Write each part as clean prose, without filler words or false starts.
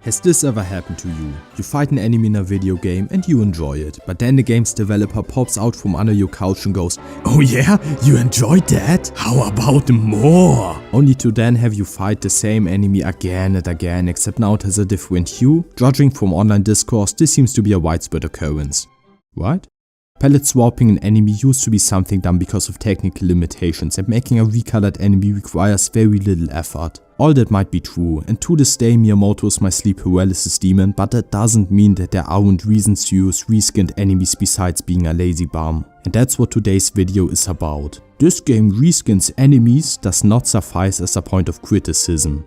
Has this ever happened to you? You fight an enemy in a video game and you enjoy it, but then the game's developer pops out from under your couch and goes, "Oh yeah? You enjoyed that? How about more?" Only to then have you fight the same enemy again and again, except now it has a different hue. Judging from online discourse, this seems to be a widespread occurrence. What? Palette swapping an enemy used to be something done because of technical limitations, and making a recolored enemy requires very little effort. All that might be true, and to this day Miyamoto is my sleep paralysis demon, but that doesn't mean that there aren't reasons to use reskinned enemies besides being a lazy bum. And that's what today's video is about. This game reskins enemies does not suffice as a point of criticism.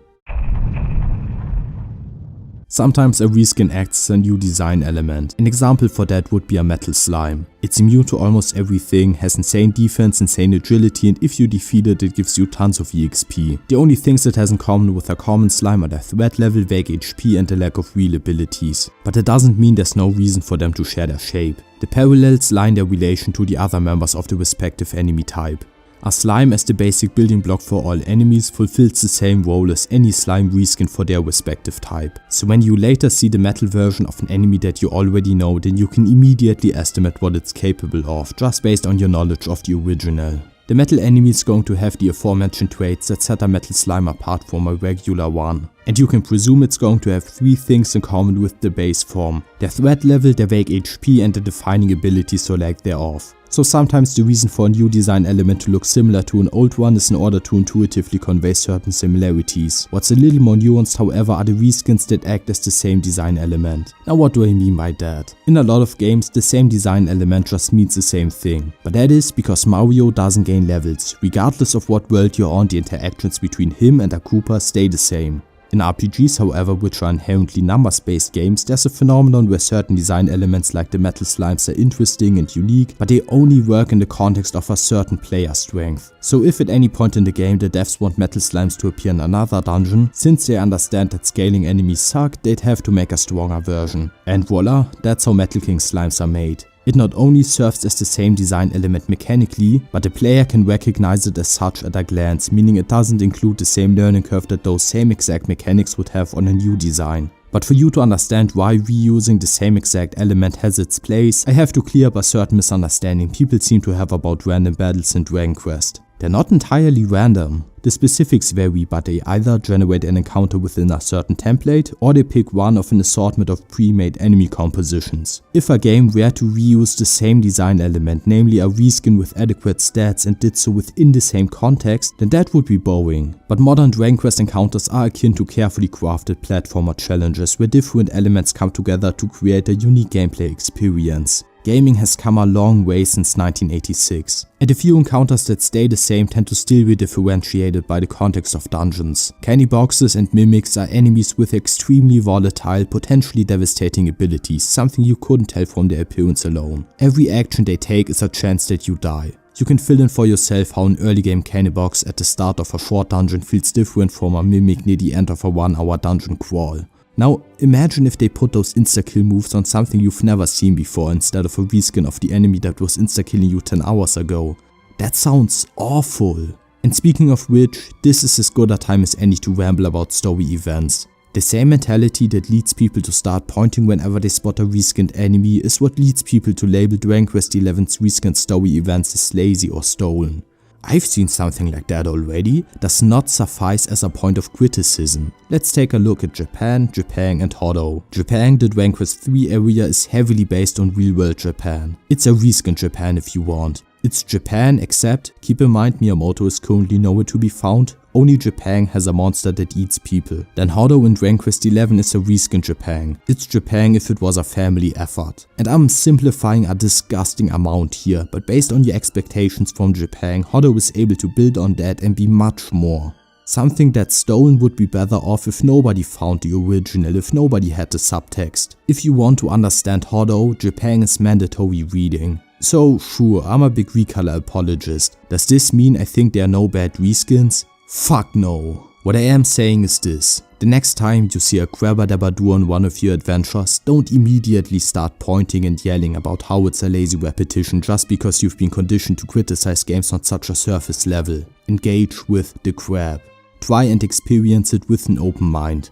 Sometimes a reskin acts as a new design element. An example for that would be a metal slime. It's immune to almost everything, has insane defense, insane agility, and if you defeat it, it gives you tons of EXP. The only things it has in common with a common slime are their threat level, vague HP, and the lack of real abilities. But it doesn't mean there's no reason for them to share their shape. The parallels lie in their relation to the other members of the respective enemy type. A slime as the basic building block for all enemies fulfills the same role as any slime reskin for their respective type. So when you later see the metal version of an enemy that you already know, then you can immediately estimate what it's capable of, just based on your knowledge of the original. The metal enemy is going to have the aforementioned traits that set a metal slime apart from a regular one. And you can presume it's going to have three things in common with the base form: their threat level, their vague HP, and the defining abilities or lack thereof. So sometimes the reason for a new design element to look similar to an old one is in order to intuitively convey certain similarities. What's a little more nuanced, however, are the reskins that act as the same design element. Now what do I mean by that? In a lot of games, the same design element just means the same thing. But that is because Mario doesn't gain levels. Regardless of what world you're on, the interactions between him and a Koopa stay the same. In RPGs, however, which are inherently numbers-based games, there's a phenomenon where certain design elements like the metal slimes are interesting and unique, but they only work in the context of a certain player strength. So if at any point in the game the devs want metal slimes to appear in another dungeon, since they understand that scaling enemies suck, they'd have to make a stronger version. And voila, that's how Metal King slimes are made. It not only serves as the same design element mechanically, but the player can recognize it as such at a glance, meaning it doesn't include the same learning curve that those same exact mechanics would have on a new design. But for you to understand why reusing the same exact element has its place, I have to clear up a certain misunderstanding people seem to have about random battles in Dragon Quest. They're not entirely random. The specifics vary, but they either generate an encounter within a certain template, or they pick one of an assortment of pre-made enemy compositions. If a game were to reuse the same design element, namely a reskin with adequate stats, and did so within the same context, then that would be boring. But modern Dragon Quest encounters are akin to carefully crafted platformer challenges where different elements come together to create a unique gameplay experience. Gaming has come a long way since 1986, and the few encounters that stay the same tend to still be differentiated by the context of dungeons. Candy boxes and mimics are enemies with extremely volatile, potentially devastating abilities, something you couldn't tell from their appearance alone. Every action they take is a chance that you die. You can fill in for yourself how an early game candy box at the start of a short dungeon feels different from a mimic near the end of a 1-hour dungeon crawl. Now, imagine if they put those insta-kill moves on something you've never seen before instead of a reskin of the enemy that was insta-killing you 10 hours ago. That sounds awful. And speaking of which, this is as good a time as any to ramble about story events. The same mentality that leads people to start pointing whenever they spot a reskinned enemy is what leads people to label Dragon Quest XI's reskinned story events as lazy or stolen. I've seen something like that already, does not suffice as a point of criticism. Let's take a look at Japan, and Hodo. Japan, the Dragon Quest 3 area, is heavily based on real-world Japan. It's a reskin Japan if you want. It's Japan, except, keep in mind Miyamoto is currently nowhere to be found, only Japan has a monster that eats people. Then Hodo in Dragon Quest XI is a reskin Japan. It's Japan if it was a family effort. And I'm simplifying a disgusting amount here, but based on your expectations from Japan, Hodo is able to build on that and be much more. Something that's stolen would be better off if nobody found the original, if nobody had the subtext. If you want to understand Hodo, Japan is mandatory reading. So sure, I'm a big recolor apologist. Does this mean I think there are no bad reskins? Fuck no. What I am saying is this: the next time you see a grabber dabba do on one of your adventures, don't immediately start pointing and yelling about how it's a lazy repetition just because you've been conditioned to criticize games on such a surface level. Engage with the crab. Try and experience it with an open mind.